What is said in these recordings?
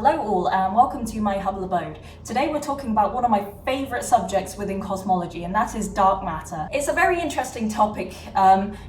Hello all and welcome to my humble abode. Today we're talking about one of my favourite subjects within cosmology, and that is dark matter. It's a very interesting topic,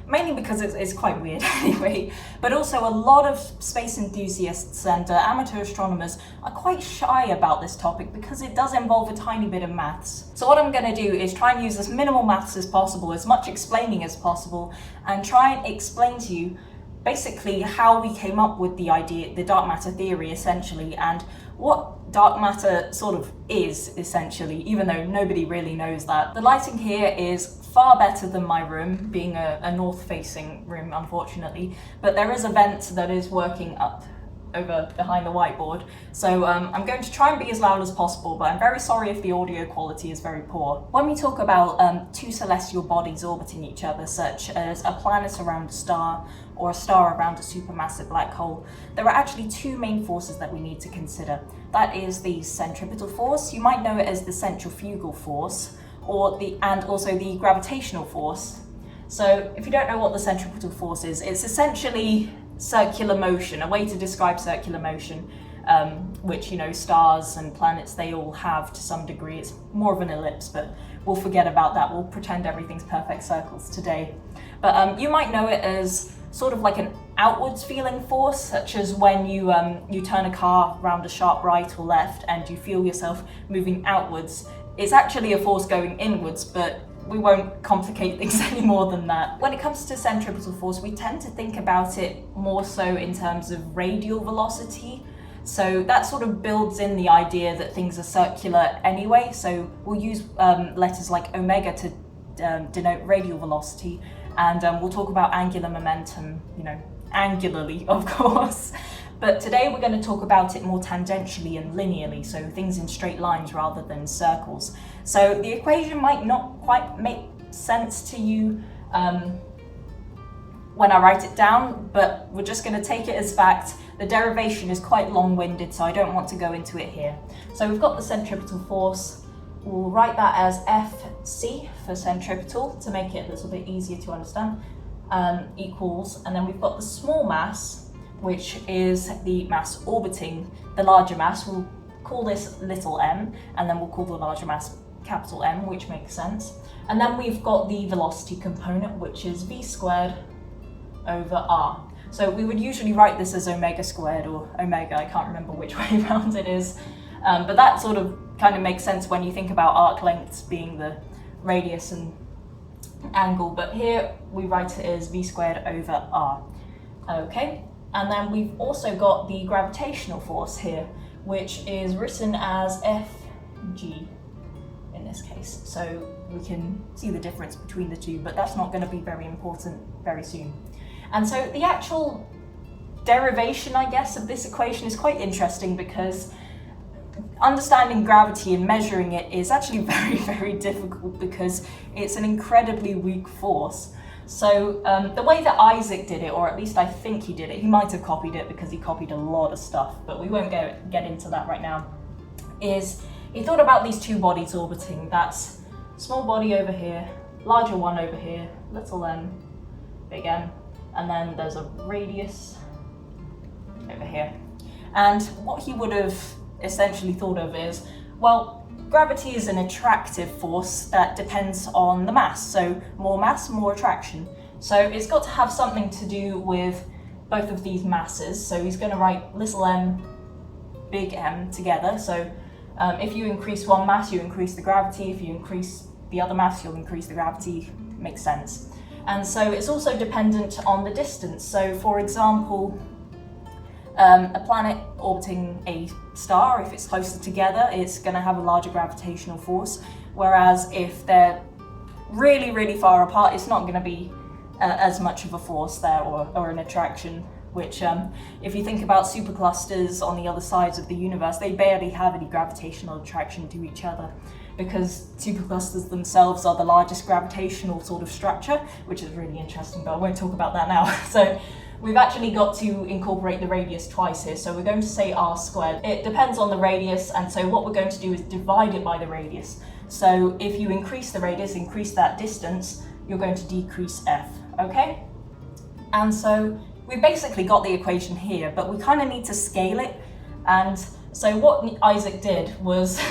mainly because it's quite weird anyway, but also a lot of space enthusiasts and amateur astronomers are quite shy about this topic because it does involve a tiny bit of maths. So what I'm going to do is try and use as minimal maths as possible, as much explaining as possible, and try and explain to you basically how we came up with the idea, the dark matter theory essentially, and what dark matter sort of is essentially, even though nobody really knows that. The lighting here is far better than my room, being a north-facing room unfortunately, but there is a vent that is working up over behind the whiteboard, so I'm going to try and be as loud as possible, but I'm very sorry if the audio quality is very poor. When we talk about two celestial bodies orbiting each other, such as a planet around a star or a star around a supermassive black hole, there are actually two main forces that we need to consider. That is the centripetal force, you might know it as the centrifugal force, and also the gravitational force. So if you don't know what the centripetal force is, it's essentially circular motion, a way to describe circular motion, which, you know, stars and planets, they all have to some degree. It's more of an ellipse, but we'll forget about that. We'll pretend everything's perfect circles today. But you might know it as sort of like an outwards feeling force, such as when you turn a car round a sharp right or left and you feel yourself moving outwards. It's actually a force going inwards, but we won't complicate things any more than that. When it comes to centripetal force, we tend to think about it more so in terms of radial velocity. So that sort of builds in the idea that things are circular anyway. So we'll use letters like omega to denote radial velocity, and we'll talk about angular momentum, you know, angularly, of course. But today we're going to talk about it more tangentially and linearly, so things in straight lines rather than circles. So the equation might not quite make sense to you when I write it down, but we're just going to take it as fact. The derivation is quite long-winded, so I don't want to go into it here. So we've got the centripetal force. We'll write that as Fc for centripetal to make it a little bit easier to understand, equals, and then we've got the small mass, which is the mass orbiting the larger mass. We'll call this little m, and then we'll call the larger mass capital M, which makes sense. And then we've got the velocity component, which is v squared over r. So we would usually write this as omega squared or omega, I can't remember which way around it is, but that sort of kind of makes sense when you think about arc lengths being the radius and angle, but here we write it as v squared over r. Okay. And then we've also got the gravitational force here, which is written as Fg in this case. So we can see the difference between the two, but that's not going to be very important very soon. And so the actual derivation, I guess, of this equation is quite interesting because understanding gravity and measuring it is actually very, very difficult because it's an incredibly weak force. So the way that Isaac did it, or at least I think he did it, he might have copied it because he copied a lot of stuff, but we won't get into that right now, is he thought about these two bodies orbiting. That's small body over here, larger one over here, little m, big M, and then there's a radius over here. And what he would have essentially thought of is, well, gravity is an attractive force that depends on the mass, so more mass, more attraction. So it's got to have something to do with both of these masses. So he's going to write little m, big M together. So if you increase one mass, you increase the gravity. If you increase the other mass, you'll increase the gravity. Makes sense. And so it's also dependent on the distance. So for example, a planet orbiting a star, if it's closer together, it's going to have a larger gravitational force, whereas if they're really, really far apart, it's not going to be as much of a force there or an attraction, which if you think about superclusters on the other sides of the universe, they barely have any gravitational attraction to each other because superclusters themselves are the largest gravitational sort of structure, which is really interesting, but I won't talk about that now. So we've actually got to incorporate the radius twice here, so we're going to say r squared. It depends on the radius, and so what we're going to do is divide it by the radius. So if you increase the radius, increase that distance, you're going to decrease f, okay? And so we've basically got the equation here, but we kind of need to scale it, and So what Isaac did was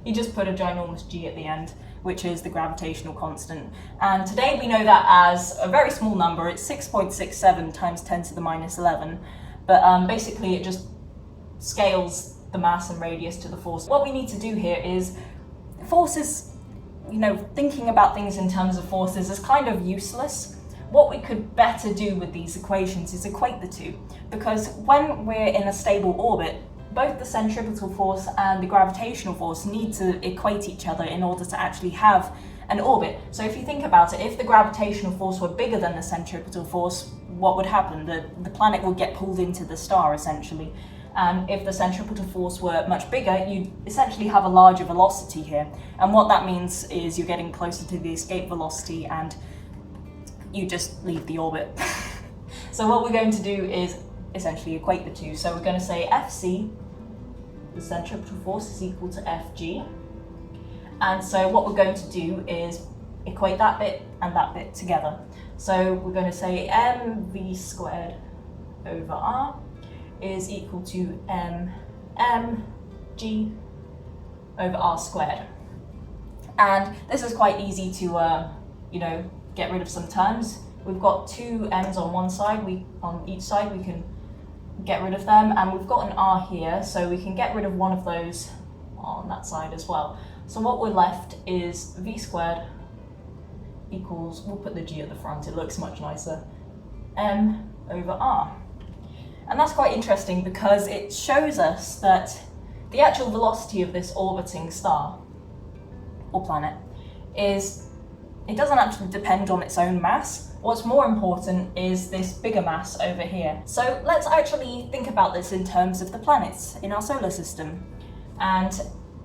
he just put a ginormous g at the end, which is the gravitational constant. And today we know that as a very small number. It's 6.67 times 10 to the minus 11. But basically it just scales the mass and radius to the force. What we need to do here is, forces, thinking about things in terms of forces is kind of useless. What we could better do with these equations is equate the two, because when we're in a stable orbit, both the centripetal force and the gravitational force need to equate each other in order to actually have an orbit. So if you think about it, if the gravitational force were bigger than the centripetal force, what would happen? The planet would get pulled into the star, essentially. And if the centripetal force were much bigger, you'd essentially have a larger velocity here. And what that means is you're getting closer to the escape velocity and you just leave the orbit. So what we're going to do is essentially equate the two. So we're going to say Fc, the centripetal force, is equal to Fg. And so what we're going to do is equate that bit and that bit together. So we're going to say mv squared over r is equal to mg over r squared. And this is quite easy to, get rid of some terms. We've got two m's on one side, on each side we can get rid of them, and we've got an r here, so we can get rid of one of those on that side as well. So what we're left is v squared equals, we'll put the g at the front, it looks much nicer, m over r. And that's quite interesting because it shows us that the actual velocity of this orbiting star or planet it doesn't actually depend on its own mass. What's more important is this bigger mass over here. So let's actually think about this in terms of the planets in our solar system. And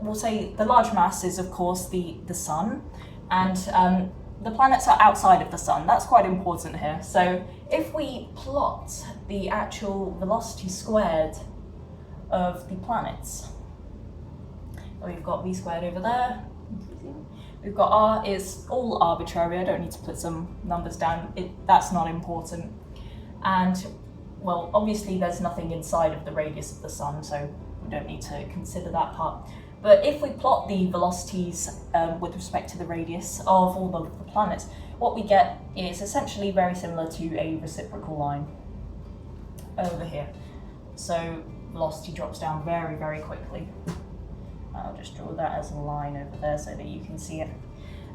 we'll say the large mass is of course the sun, and the planets are outside of the sun. That's quite important here. So if we plot the actual velocity squared of the planets, we've got v squared over there, we've got r, is all arbitrary, I don't need to put some numbers down, that's not important. And well, obviously there's nothing inside of the radius of the sun, so we don't need to consider that part. But if we plot the velocities with respect to the radius of all the planets, what we get is essentially very similar to a reciprocal line over here. So velocity drops down very, very quickly. I'll just draw that as a line over there so that you can see it.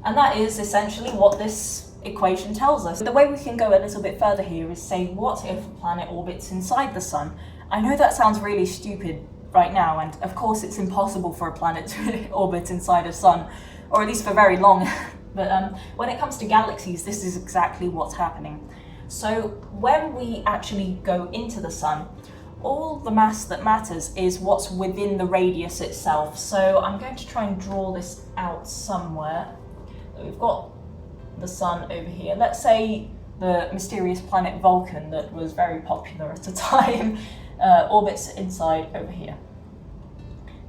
And that is essentially what this equation tells us. The way we can go a little bit further here is say, what if a planet orbits inside the sun? I know that sounds really stupid right now, and of course it's impossible for a planet to orbit inside a sun, or at least for very long. But when it comes to galaxies, this is exactly what's happening. So when we actually go into the sun, all the mass that matters is what's within the radius itself. So I'm going to try and draw this out somewhere. We've got the sun over here. Let's say the mysterious planet Vulcan that was very popular at the time orbits inside over here.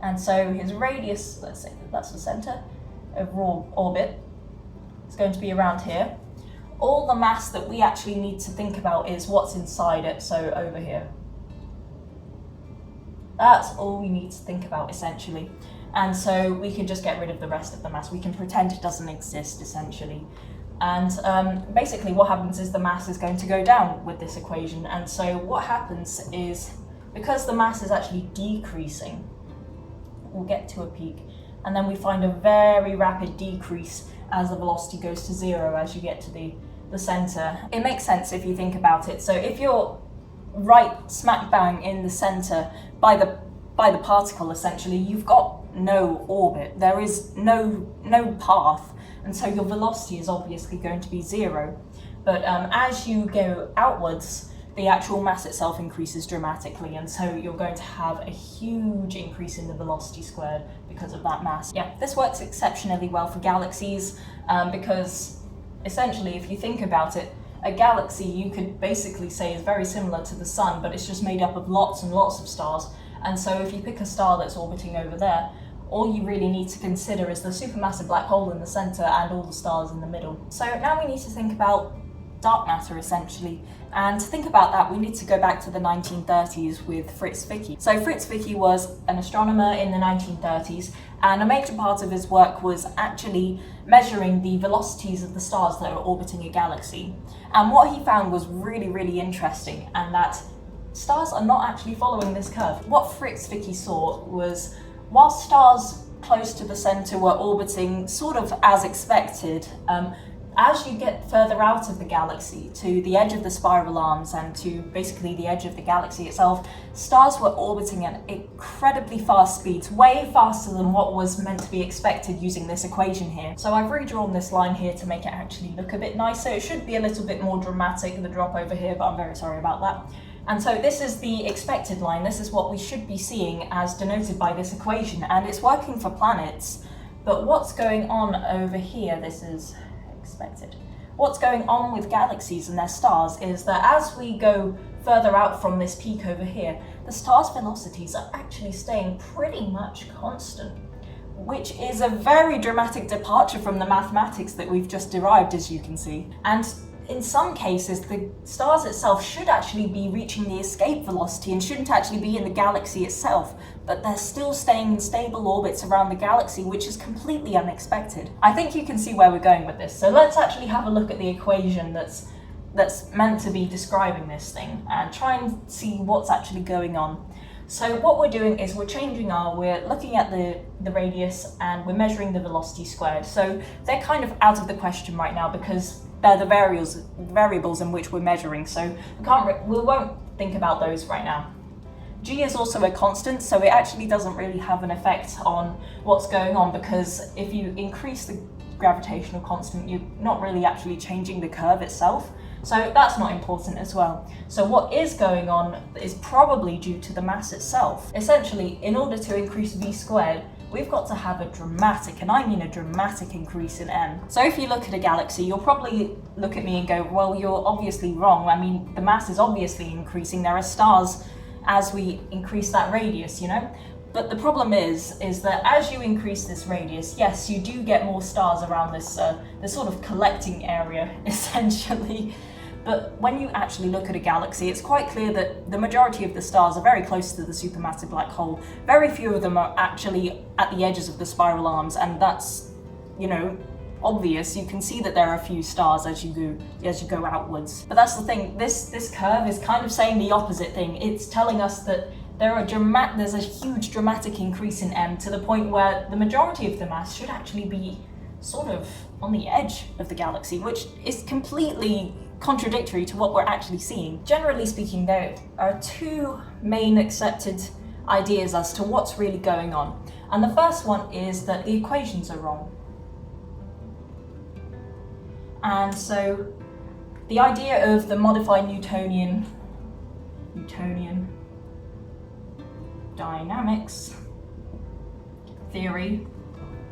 And so his radius, let's say that's the center overall orbit, is going to be around here. All the mass that we actually need to think about is what's inside it, so over here. That's all we need to think about, essentially. And so we can just get rid of the rest of the mass. We can pretend it doesn't exist, essentially. And basically what happens is the mass is going to go down with this equation. And so what happens is, because the mass is actually decreasing, we'll get to a peak, and then we find a very rapid decrease as the velocity goes to zero as you get to the center. It makes sense if you think about it. So if you're right smack bang in the center by the particle, essentially, you've got no orbit. There is no path, and so your velocity is obviously going to be zero. But as you go outwards, the actual mass itself increases dramatically, and so you're going to have a huge increase in the velocity squared because of that mass. Yeah, this works exceptionally well for galaxies because essentially, if you think about it, a galaxy you could basically say is very similar to the sun, but it's just made up of lots and lots of stars. And so if you pick a star that's orbiting over there, all you really need to consider is the supermassive black hole in the center and all the stars in the middle. So now we need to think about dark matter essentially. And to think about that, we need to go back to the 1930s with Fritz Zwicky. So Fritz Zwicky was an astronomer in the 1930s, and a major part of his work was actually measuring the velocities of the stars that are orbiting a galaxy. And what he found was really, really interesting, and that stars are not actually following this curve. What Fritz Zwicky saw was, while stars close to the center were orbiting sort of as expected, as you get further out of the galaxy to the edge of the spiral arms and to basically the edge of the galaxy itself, stars were orbiting at incredibly fast speeds, way faster than what was meant to be expected using this equation here. So I've redrawn this line here to make it actually look a bit nicer. It should be a little bit more dramatic, the drop over here, but I'm very sorry about that. And so this is the expected line. This is what we should be seeing as denoted by this equation, and it's working for planets. But what's going on over here, this is expected. What's going on with galaxies and their stars is that as we go further out from this peak over here, the stars' velocities are actually staying pretty much constant, which is a very dramatic departure from the mathematics that we've just derived, as you can see. And in some cases, the stars itself should actually be reaching the escape velocity and shouldn't actually be in the galaxy itself, but they're still staying in stable orbits around the galaxy, which is completely unexpected. I think you can see where we're going with this. So let's actually have a look at the equation that's meant to be describing this thing and try and see what's actually going on. So what we're doing is we're looking at the radius and we're measuring the velocity squared. So they're kind of out of the question right now because they're the variables in which we're measuring, so we won't think about those right now. G is also a constant, so it actually doesn't really have an effect on what's going on, because if you increase the gravitational constant, you're not really actually changing the curve itself, so that's not important as well. So what is going on is probably due to the mass itself. Essentially, in order to increase v squared, we've got to have a dramatic, and I mean a dramatic increase in m. So if you look at a galaxy, you'll probably look at me and go, well, you're obviously wrong. I mean, the mass is obviously increasing. There are stars as we increase that radius, you know? But the problem is that as you increase this radius, yes, you do get more stars around this sort of collecting area, essentially. But when you actually look at a galaxy, it's quite clear that the majority of the stars are very close to the supermassive black hole. Very few of them are actually at the edges of the spiral arms, and that's, you know, obvious. You can see that there are a few stars as you go outwards. But that's the thing, this curve is kind of saying the opposite thing. It's telling us that there's a huge dramatic increase in m to the point where the majority of the mass should actually be sort of on the edge of the galaxy, which is completely contradictory to what we're actually seeing. Generally speaking, there are two main accepted ideas as to what's really going on. And the first one is that the equations are wrong. And so the idea of the modified Newtonian dynamics theory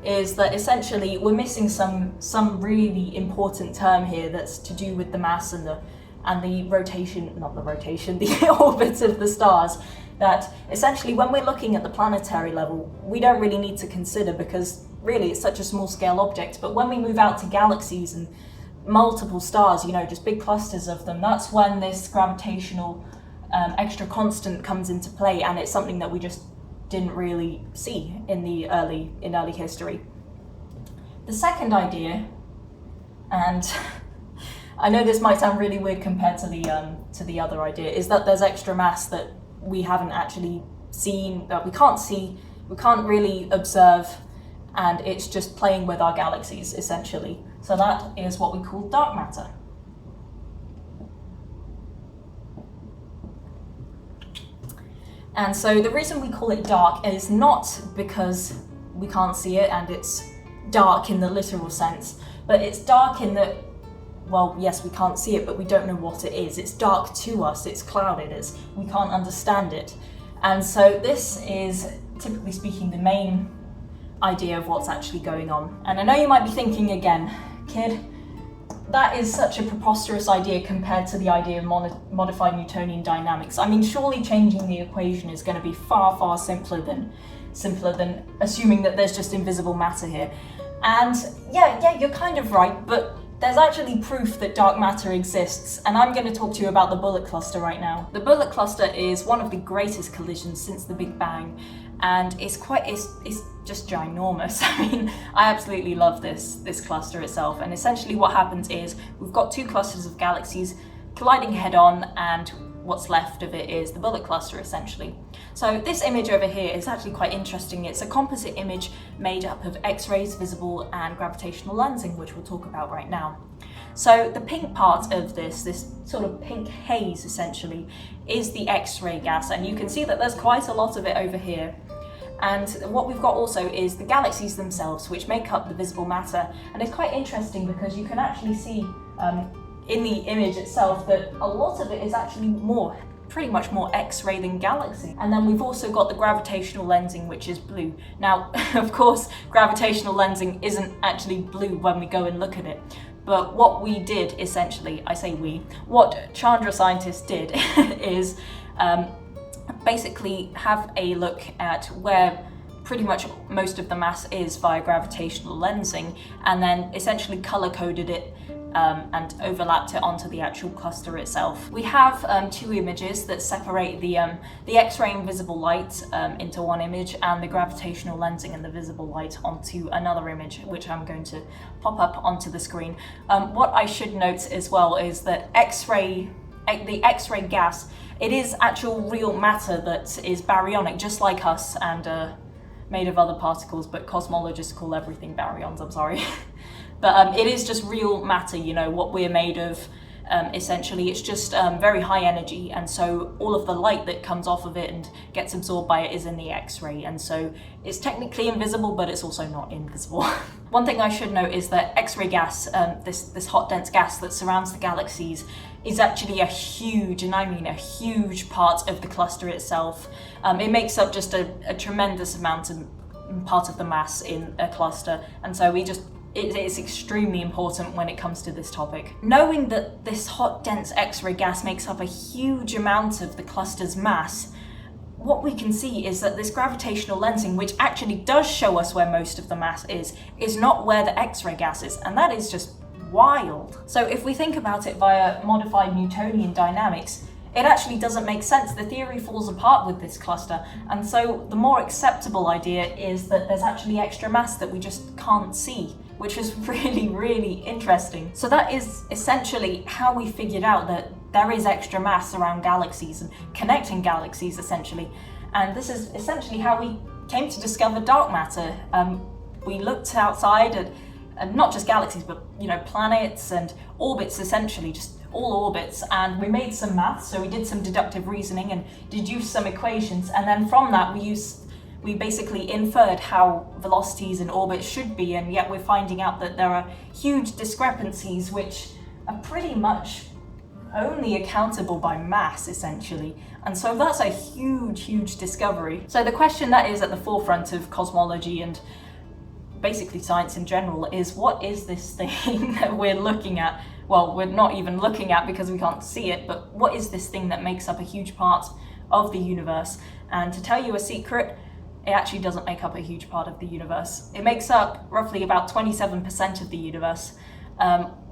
is that essentially we're missing some really important term here that's to do with the mass and the rotation, the orbits of the stars, that essentially when we're looking at the planetary level, we don't really need to consider, because really it's such a small scale object. But when we move out to galaxies and multiple stars, you know, just big clusters of them, that's when this gravitational extra constant comes into play, and it's something that we just didn't really see in early history. The second idea, and I know this might sound really weird compared to the other idea, is that there's extra mass that we haven't actually seen, that we can't see, we can't really observe, and it's just playing with our galaxies essentially. So that is what we call dark matter. And so the reason we call it dark is not because we can't see it and it's dark in the literal sense, but it's dark in that, well, yes, we can't see it, but we don't know what it is. It's dark to us, it's clouded, we can't understand it. And so this is, typically speaking, the main idea of what's actually going on. And I know you might be thinking again, kid, that is such a preposterous idea compared to the idea of modified Newtonian dynamics. I mean, surely changing the equation is going to be far, far simpler than assuming that there's just invisible matter here. And yeah, you're kind of right, but there's actually proof that dark matter exists, and I'm going to talk to you about the bullet cluster right now. The bullet cluster is one of the greatest collisions since the Big Bang, and it's just ginormous. I mean, I absolutely love this cluster itself, and essentially what happens is we've got two clusters of galaxies colliding head-on, and what's left of it is the bullet cluster, essentially. So this image over here is actually quite interesting. It's a composite image made up of X-rays, visible and gravitational lensing, which we'll talk about right now. So the pink part of this sort of pink haze essentially, is the X-ray gas, and you can see that there's quite a lot of it over here. And what we've got also is the galaxies themselves, which make up the visible matter. And it's quite interesting because you can actually see in the image itself that a lot of it is actually pretty much more X-ray than galaxy. And then we've also got the gravitational lensing, which is blue. Now, of course, gravitational lensing isn't actually blue when we go and look at it. But what we did, essentially, I say we, what Chandra scientists did is basically have a look at where pretty much most of the mass is via gravitational lensing, and then essentially color-coded it and overlapped it onto the actual cluster itself. We have two images that separate the X-ray and visible light into one image, and the gravitational lensing and the visible light onto another image, which I'm going to pop up onto the screen. What I should note as well is that the X-ray gas, it is actual real matter that is baryonic, just like us, and made of other particles, but cosmologists call everything baryons, I'm sorry. But it is just real matter, you know, what we're made of. Essentially, it's just very high energy, and so all of the light that comes off of it and gets absorbed by it is in the X-ray, and so it's technically invisible, but it's also not invisible. One thing I should note is that X-ray gas, this hot dense gas that surrounds the galaxies, is actually a huge, and I mean a huge part of the cluster itself. It makes up just a tremendous amount of part of the mass in a cluster, and so it is extremely important when it comes to this topic. Knowing that this hot, dense X-ray gas makes up a huge amount of the cluster's mass, what we can see is that this gravitational lensing, which actually does show us where most of the mass is not where the X-ray gas is, and that is just wild. So if we think about it via modified Newtonian dynamics, it actually doesn't make sense. The theory falls apart with this cluster, and so the more acceptable idea is that there's actually extra mass that we just can't see, which is really, really interesting. So that is essentially how we figured out that there is extra mass around galaxies and connecting galaxies, essentially. And this is essentially how we came to discover dark matter. We looked outside at not just galaxies, but planets and orbits, essentially, just all orbits, and we made some maths. So we did some deductive reasoning and deduced some equations, and then from that we basically inferred how velocities in orbit should be, and yet we're finding out that there are huge discrepancies which are pretty much only accountable by mass, essentially. And so that's a huge, huge discovery. So the question that is at the forefront of cosmology and basically science in general is, what is this thing that we're looking at? Well, we're not even looking at because we can't see it, but what is this thing that makes up a huge part of the universe? And to tell you a secret, it actually doesn't make up a huge part of the universe. It makes up roughly about 27% of the universe.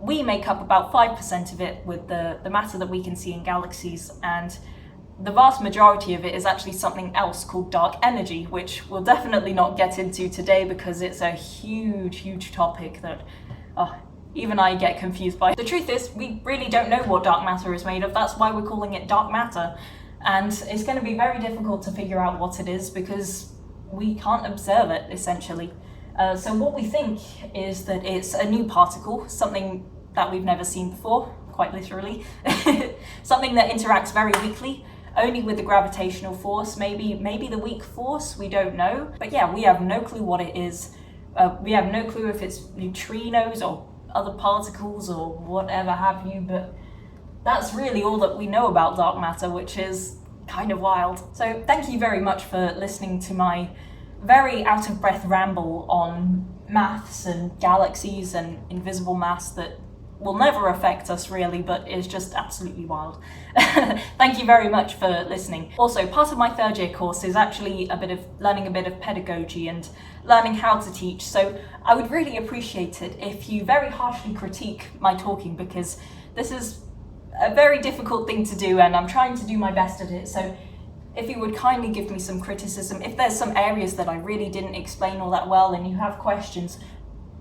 We make up about 5% of it with the matter that we can see in galaxies, and the vast majority of it is actually something else called dark energy, which we'll definitely not get into today because it's a huge, huge topic that even I get confused by. The truth is, we really don't know what dark matter is made of. That's why we're calling it dark matter. And it's going to be very difficult to figure out what it is because we can't observe it, essentially. So what we think is that it's a new particle, something that we've never seen before, quite literally. Something that interacts very weakly, only with the gravitational force, maybe the weak force, we don't know. But yeah, we have no clue what it is. We have no clue if it's neutrinos or other particles or whatever have you, but that's really all that we know about dark matter, which is kind of wild. So thank you very much for listening to my very out of breath ramble on maths and galaxies and invisible mass that will never affect us really, but is just absolutely wild. Thank you very much for listening. Also, part of my third year course is actually learning a bit of pedagogy and learning how to teach. So I would really appreciate it if you very harshly critique my talking, because this is a very difficult thing to do and I'm trying to do my best at it. So if you would kindly give me some criticism, if there's some areas that I really didn't explain all that well and you have questions,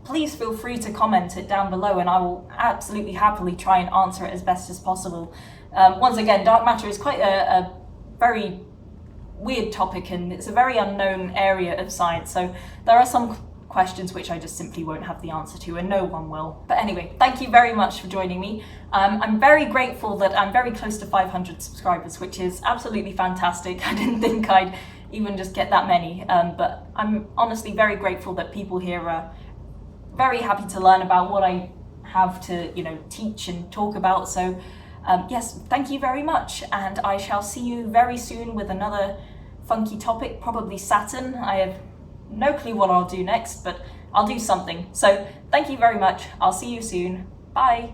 please feel free to comment it down below and I will absolutely happily try and answer it as best as possible. Once again, dark matter is quite a very weird topic and it's a very unknown area of science, so there are some questions which I just simply won't have the answer to, and no one will. But anyway, thank you very much for joining me. I'm very grateful that I'm very close to 500 subscribers, which is absolutely fantastic. I didn't think I'd even just get that many, but I'm honestly very grateful that people here are very happy to learn about what I have to, teach and talk about. So yes, thank you very much, and I shall see you very soon with another funky topic, probably Saturn. I have no clue what I'll do next, but I'll do something. So thank you very much. I'll see you soon. Bye.